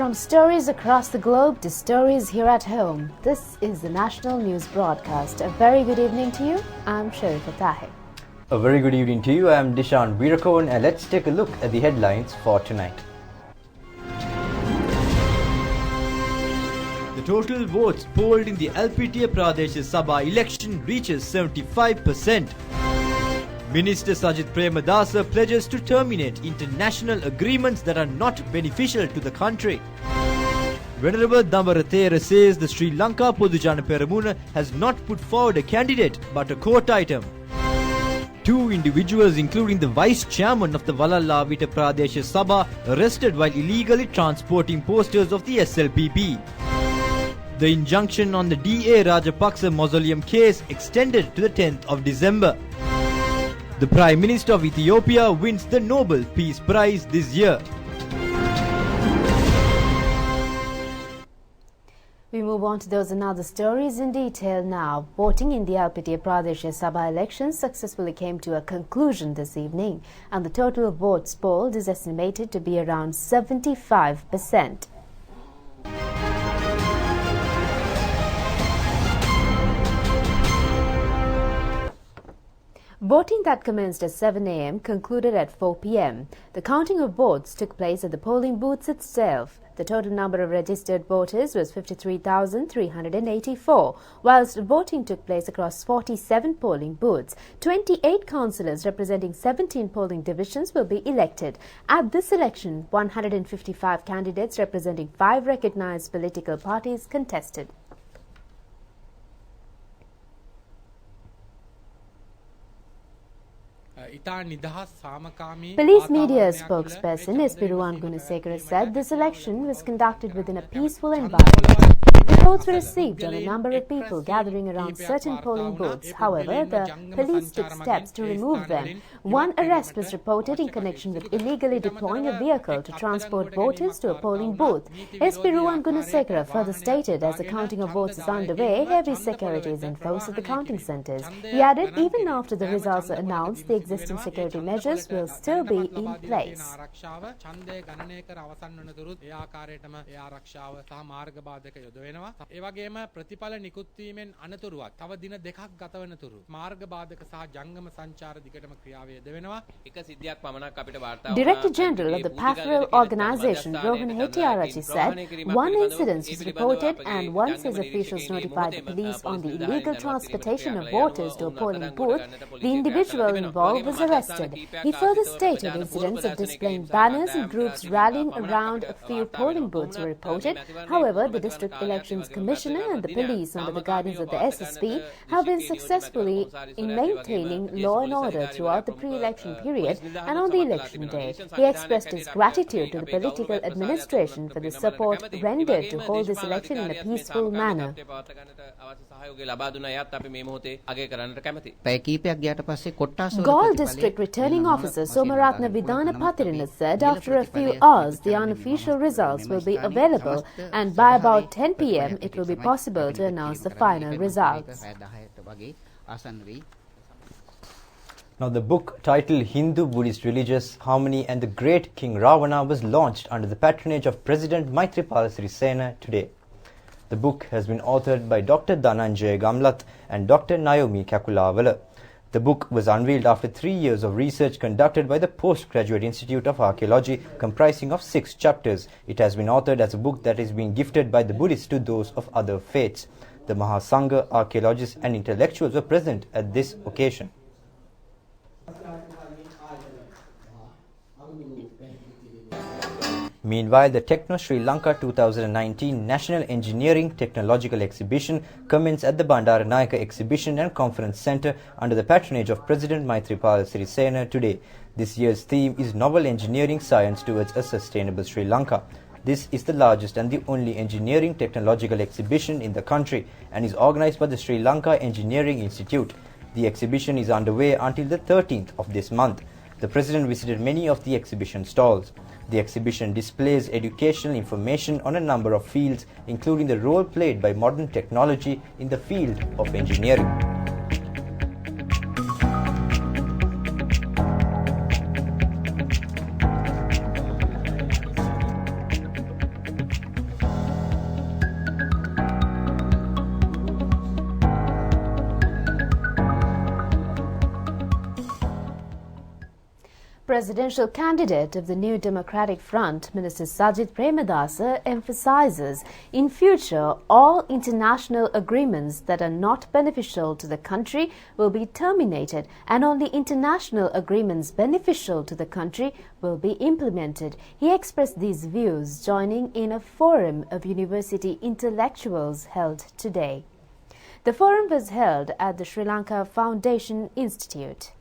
From stories across the globe to stories here at home, this is the National News Broadcast. A very good evening to you. I'm Sharifa Tahir. A very good evening to you. I'm Dishan Veerakovan, and let's take a look at the headlines for tonight. The total votes polled in the LPTA Pradesh Sabha election reaches 75%. Minister Sajith Premadasa pledges to terminate international agreements that are not beneficial to the country. Venerable Dambarathera says the Sri Lanka Podujana Peramuna has not put forward a candidate but a court item. Two individuals, including the vice chairman of the Valalavita Pradesh Sabha, arrested while illegally transporting posters of the SLPP. The injunction on the D.A. Rajapaksa mausoleum case extended to the 10th of December. The Prime Minister of Ethiopia wins the Nobel Peace Prize this year. We move on to those and other stories in detail now. Voting in the LPTA Pradesh Sabha elections successfully came to a conclusion this evening, and the total votes polled is estimated to be around 75%. Voting that commenced at 7 a.m. concluded at 4 p.m. The counting of votes took place at the polling booths itself. The total number of registered voters was 53,384, whilst voting took place across 47 polling booths. 28 councillors representing 17 polling divisions will be elected. At this election, 155 candidates representing 5 recognised political parties contested. Police media spokesperson SP Ruwan Gunasekara said this election was conducted within a peaceful environment. Reports were received on a number of people gathering around certain polling booths. However, the police took steps to remove them. One arrest was reported in connection with illegally deploying a vehicle to transport voters to a polling booth. SP Ruwan Gunasekara further stated as the counting of votes is underway, heavy security is enforced at the counting centres. He added even after the results are announced, the existing security measures will still be in place. Director General of the Pastoral Organisation, Rohan Hettiarachchi, said one incident was reported and once his officials notified the police on the illegal transportation of voters to a polling booth, the individual involved was arrested. He further stated incidents of displaying banners and groups rallying around a few polling booths were reported. However, the District Elections Commissioner and the police, under the guidance of the SSP, have been successfully in maintaining law and order throughout the pre-election period and on the election day. He expressed his gratitude to the political administration for the support rendered to hold this election in a peaceful manner. Galle District Returning Officer Somaratna Vidana Patirina said after a few hours the unofficial results will be available and by about 10 p.m. it will be possible to announce the final results. Now, the book titled Hindu-Buddhist Religious Harmony and the Great King Ravana was launched under the patronage of President Maithripala Sirisena today. The book has been authored by Dr. Dhananjay Gamlath and Dr. Naomi Kakulavala. The book was unveiled after 3 years of research conducted by the Postgraduate Institute of Archaeology, comprising of 6 chapters. It has been authored as a book that is being gifted by the Buddhists to those of other faiths. The Mahasangha, archaeologists and intellectuals were present at this occasion. Meanwhile, the Techno Sri Lanka 2019 National Engineering Technological Exhibition commenced at the Bandaranayake Exhibition and Conference Centre under the patronage of President Maithripala Sirisena today. This year's theme is Novel Engineering Science Towards a Sustainable Sri Lanka. This is the largest and the only engineering technological exhibition in the country and is organised by the Sri Lanka Engineering Institute. The exhibition is underway until the 13th of this month. The President visited many of the exhibition stalls. The exhibition displays educational information on a number of fields, including the role played by modern technology in the field of engineering. Presidential candidate of the New Democratic Front, Minister Sajid Premadasa, emphasizes in future all international agreements that are not beneficial to the country will be terminated and only international agreements beneficial to the country will be implemented. He expressed these views joining in a forum of university intellectuals held today. The forum was held at the Sri Lanka Foundation Institute.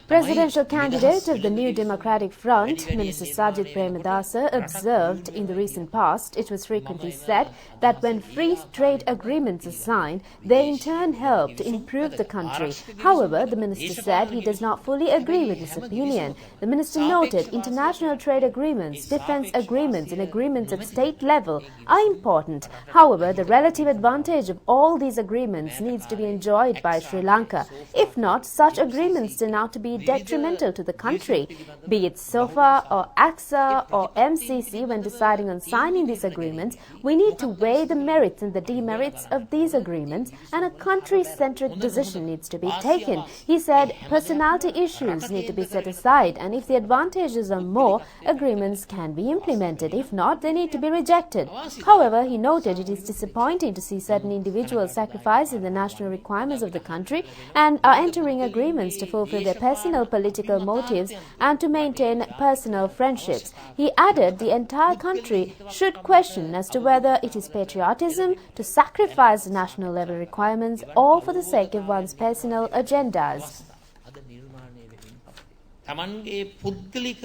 Presidential candidate of the New Democratic Front, Minister Sajid Premadasa, observed in the recent past it was frequently said that when free trade agreements are signed, they in turn help to improve the country. However, the minister said he does not fully agree with this opinion. The minister noted international trade agreements, defence agreements and agreements at state level are important. However, the relative advantage of all these agreements needs to be enjoyed by Sri Lanka. If not, such agreements turn out to be detrimental to the country. Be it SOFA or AXA or MCC, when deciding on signing these agreements, we need to weigh the merits and the demerits of these agreements, and a country-centric decision needs to be taken. He said personality issues need to be set aside, and if the advantages are more, agreements can be implemented. If not, they need to be rejected. However, he noted it is disappointing to see certain individuals sacrificing the national requirements of the country and are entering agreements to fulfill their personal political motives and to maintain personal friendships. He added the entire country should question as to whether it is patriotism to sacrifice national level requirements or for the sake of one's personal agendas. තමන්ගේ පුද්ගලික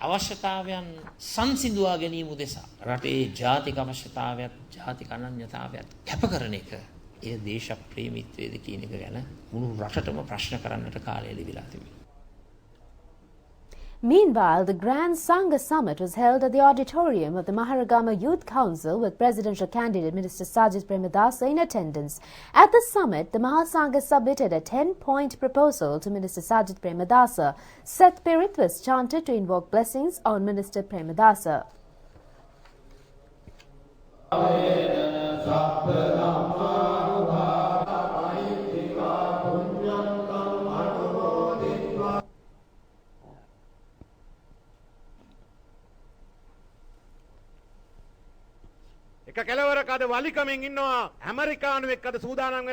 අවශ්‍යතාවයන් සංසිඳුවා ගැනීම උදෙසා රටේ ජාතික අවශ්‍යතාවයත් ජාතික අනන්‍යතාවයත් කැප කරන එක ඒ දේශ ප්‍රේමීත්වයේද කියන එක ගැන මුළු රටටම ප්‍රශ්න කරන්නට කාලය ලැබිලා තිබෙනවා. Meanwhile, the Grand Sangha Summit was held at the auditorium of the Maharagama Youth Council with presidential candidate Minister Sajid Premadasa in attendance. At the summit, the Mahasangha submitted a 10-point proposal to Minister Sajid Premadasa. Seth Pirit was chanted to invoke blessings on Minister Premadasa.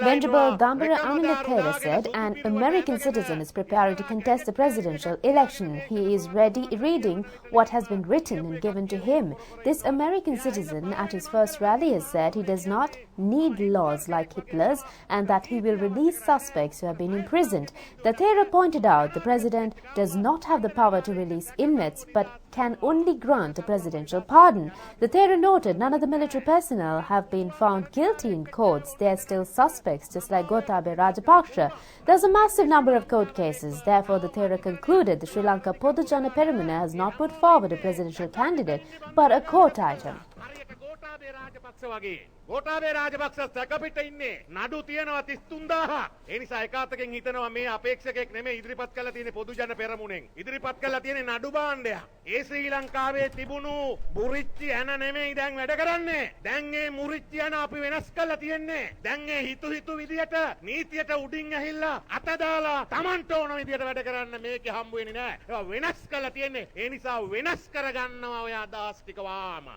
Venerable Gambara Aminathera said an American citizen is preparing to contest the presidential election. He is reading what has been written and given to him. This American citizen at his first rally has said he does not need laws like Hitler's and that he will release suspects who have been imprisoned. The Thera pointed out the president does not have the power to release inmates but can only grant a presidential pardon. The Thera noted none of the military personnel have been found guilty in courts. They are still suspects, just like Gotabaya Rajapaksa. There's a massive number of court cases. Therefore, the Thera concluded the Sri Lanka Podujana Peramuna has not put forward a presidential candidate, but a court item. Gotabaya Rajapaksa සැකපිට ඉන්නේ නඩු තියනවා 33000. ඒ නිසා එකාතකින් හිතනවා මේ අපේක්ෂකෙක් නෙමෙයි ඉදිරිපත් කරලා තියෙන්නේ පොදු ජන පෙරමුණෙන්. ඉදිරිපත් කරලා තියෙන්නේ නඩු භාණ්ඩයක්. ඒ ශ්‍රී ලංකාවේ තිබුණු මුරිච්චි ඇන නෙමෙයි දැන් වැඩ කරන්නේ. දැන් මේ මුරිච්චි ඇන අපි වෙනස් කරලා තියෙන්නේ. දැන් මේ හිතු විදියට නීතියට උඩින් ඇහිල්ලා අත දාලා Tamanට ඕන විදියට වැඩ කරන්න මේකේ හම්බ වෙන්නේ නැහැ. ඒවා වෙනස් කරලා තියෙන්නේ. ඒ නිසා වෙනස් කරගන්නවා ඔය අදහස් ටික වාම.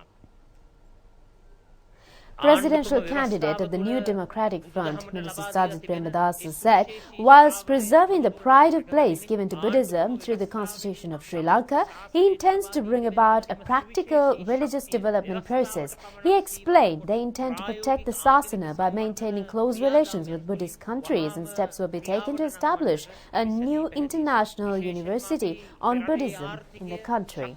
Presidential candidate of the New Democratic Front, Minister Sajid Premadasa, said, whilst preserving the pride of place given to Buddhism through the Constitution of Sri Lanka, he intends to bring about a practical religious development process. He explained they intend to protect the Sasana by maintaining close relations with Buddhist countries, and steps will be taken to establish a new international university on Buddhism in the country.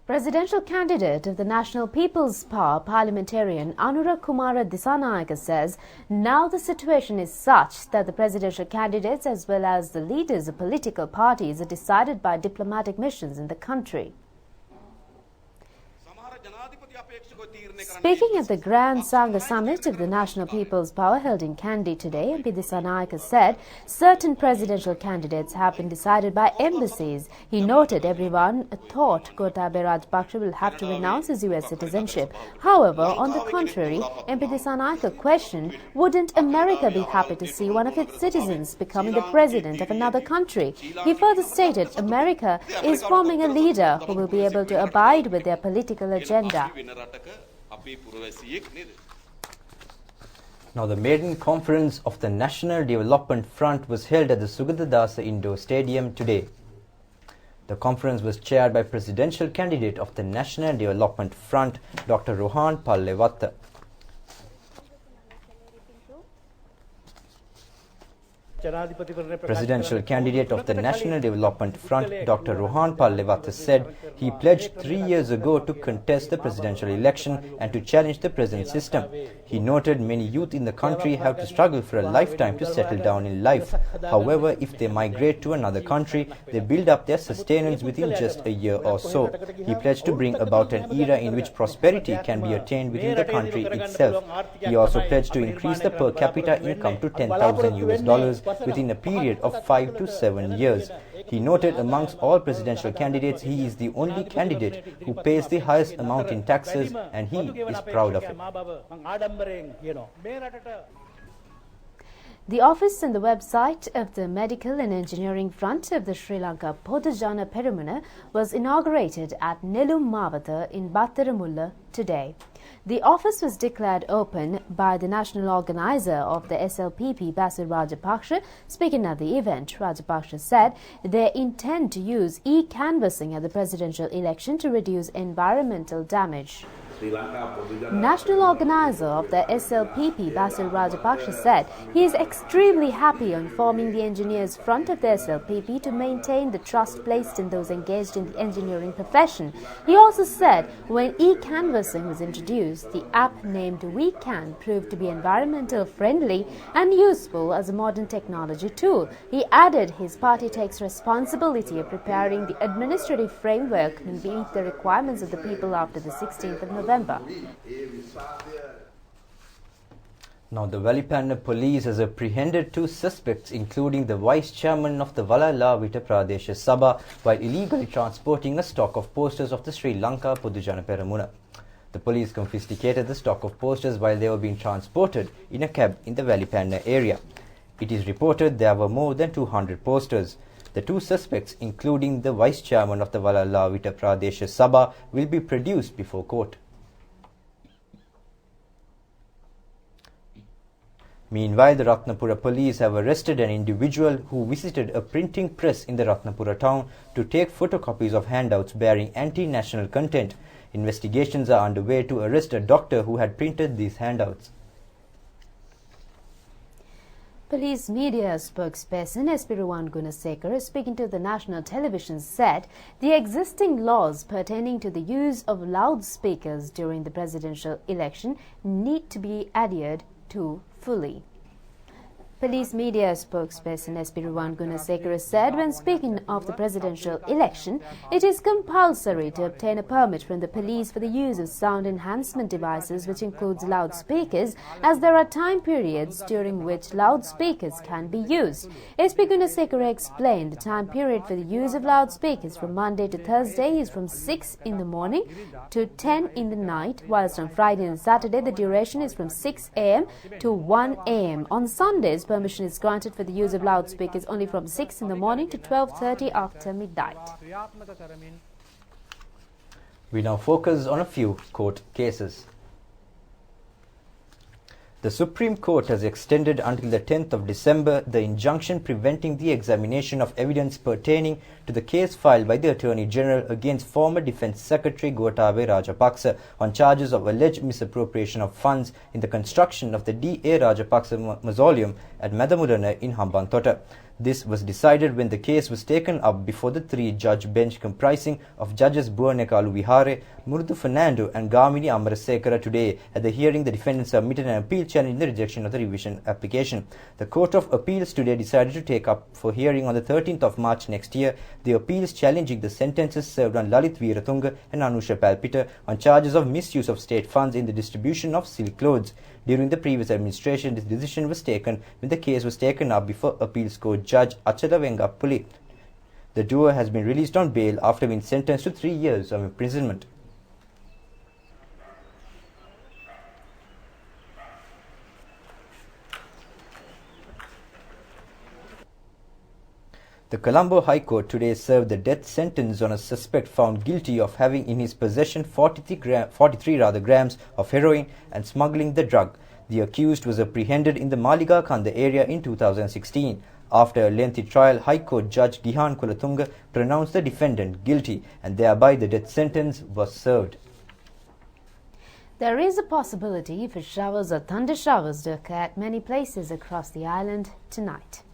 Presidential candidate of the National People's Power parliamentarian Anura Kumara Disanayaka says now the situation is such that the presidential candidates as well as the leaders of political parties are decided by diplomatic missions in the country. Speaking at the Grand Sangha Summit of the National People's Power held in Kandy today, MP Dissanayake said certain presidential candidates have been decided by embassies. He noted everyone thought Gotabaya Rajapaksa will have to renounce his US citizenship. However, on the contrary, MP Dissanayake questioned, wouldn't America be happy to see one of its citizens becoming the president of another country? He further stated America is forming a leader who will be able to abide with their political agenda. Now, the maiden conference of the National Development Front was held at the Sugadadasa Indoor Stadium today. The conference was chaired by presidential candidate of the National Development Front, Dr. Rohan Pallewatta. Presidential candidate of the National Development Front, Dr. Rohan Pallewatta, said he pledged 3 years ago to contest the presidential election and to challenge the present system. He noted many youth in the country have to struggle for a lifetime to settle down in life. However, if they migrate to another country, they build up their sustenance within just a year or so. He pledged to bring about an era in which prosperity can be attained within the country itself. He also pledged to increase the per capita income to $10,000 within a period of 5 to 7 years. He noted amongst all presidential candidates, he is the only candidate who pays the highest amount in taxes, and he is proud of it. The office and the website of the Medical and Engineering Front of the Sri Lanka Podujana Peramuna was inaugurated at Nelum Mawatha in Battaramulla today. The office was declared open by the national organizer of the SLPP, Basil Rajapaksa. Speaking at the event, Rajapaksa said they intend to use e-canvassing at the presidential election to reduce environmental damage. National organizer of the SLPP, Basil Rajapaksa, said he is extremely happy on forming the engineers front of the SLPP to maintain the trust placed in those engaged in the engineering profession. He also said when e-canvassing was introduced, the app named We Can proved to be environmental friendly and useful as a modern technology tool. He added his party takes responsibility of preparing the administrative framework to meet the requirements of the people after the 16th of November. Now, the Valipanna police has apprehended 2 suspects, including the vice chairman of the Valala Vita Pradesh Sabha, while illegally transporting a stock of posters of the Sri Lanka Podujana Peramuna. The police confiscated the stock of posters while they were being transported in a cab in the Valipanna area. It is reported there were more than 200 posters. The 2 suspects, including the vice chairman of the Valala Vita Pradesh Sabha, will be produced before court. Meanwhile, the Ratnapura police have arrested an individual who visited a printing press in the Ratnapura town to take photocopies of handouts bearing anti-national content. Investigations are underway to arrest a doctor who had printed these handouts. Police media spokesperson SP Ruwan Gunasekara, speaking to the national television, said the existing laws pertaining to the use of loudspeakers during the presidential election need to be adhered to fully. Police media spokesperson SP Ruwan Gunasekara said when speaking of the presidential election, it is compulsory to obtain a permit from the police for the use of sound enhancement devices, which includes loudspeakers, as there are time periods during which loudspeakers can be used. SP Gunasekara explained the time period for the use of loudspeakers from Monday to Thursday is from 6 in the morning to 10 in the night, whilst on Friday and Saturday the duration is from 6 a.m. to 1 a.m. On Sundays, permission is granted for the use of loudspeakers only from 6 in the morning to 12:30 after midnight. We now focus on a few court cases. The Supreme Court has extended until the 10th of December the injunction preventing the examination of evidence pertaining to the case filed by the Attorney General against former Defence Secretary Gotabaya Rajapaksa on charges of alleged misappropriation of funds in the construction of the D.A. Rajapaksa Mausoleum at Madamudana in Hambantota. This was decided when the case was taken up before the three-judge bench comprising of Judges Buanekalu Vihare, Murthu Fernando and Gamini Amarasekara today. At the hearing, the defendant submitted an appeal challenging the rejection of the revision application. The Court of Appeals today decided to take up for hearing on the 13th of March next year the appeals challenging the sentences served on Lalit Veeratunga and Anusha Palpita on charges of misuse of state funds in the distribution of silk clothes. During the previous administration, this decision was taken when the case was taken up before Appeals Court Judge Achala Vengappuli. The duo has been released on bail after being sentenced to 3 years of imprisonment. The Colombo High Court today served the death sentence on a suspect found guilty of having in his possession 43 grams of heroin and smuggling the drug. The accused was apprehended in the Maliga Kanda area in 2016. After a lengthy trial, High Court Judge Gihan Kulatunga pronounced the defendant guilty and thereby the death sentence was served. There is a possibility for showers or thunder showers to occur at many places across the island tonight.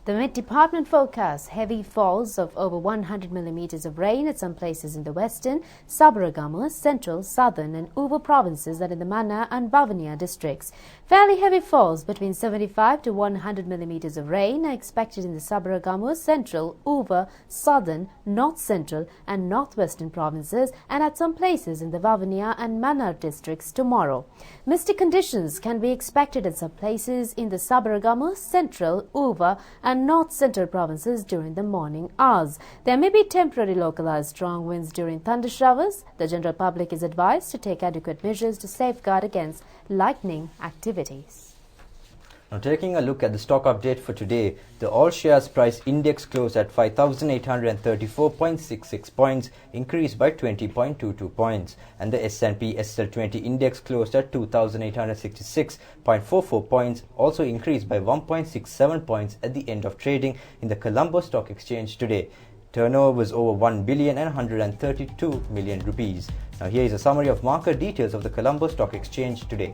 The Met Department forecasts heavy falls of over 100 millimeters of rain at some places in the western, Sabaragamu, central, southern and Uva provinces and in the Mannar and Bavania districts. Fairly heavy falls between 75 to 100 millimeters of rain are expected in the Sabaragamu, central, Uva, southern, north central and northwestern provinces and at some places in the Bavania and Mannar districts tomorrow. Misty conditions can be expected at some places in the Sabaragamu, central, Uva and north central provinces during the morning hours. There may be temporary localized strong winds during thunder showers. The general public is advised to take adequate measures to safeguard against lightning activities. Now taking a look at the stock update for today, the All Shares Price Index closed at 5,834.66 points, increased by 20.22 points, and the S&P SL20 Index closed at 2,866.44 points, also increased by 1.67 points at the end of trading in the Colombo Stock Exchange today. Turnover was over 1 billion and 132 million rupees. Now here is a summary of market details of the Colombo Stock Exchange today.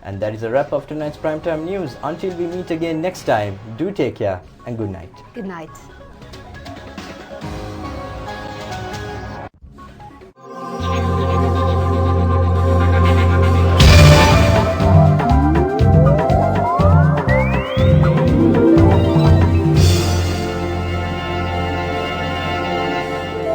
And that is a wrap of tonight's Primetime News. Until we meet again next time, do take care and good night. Good night.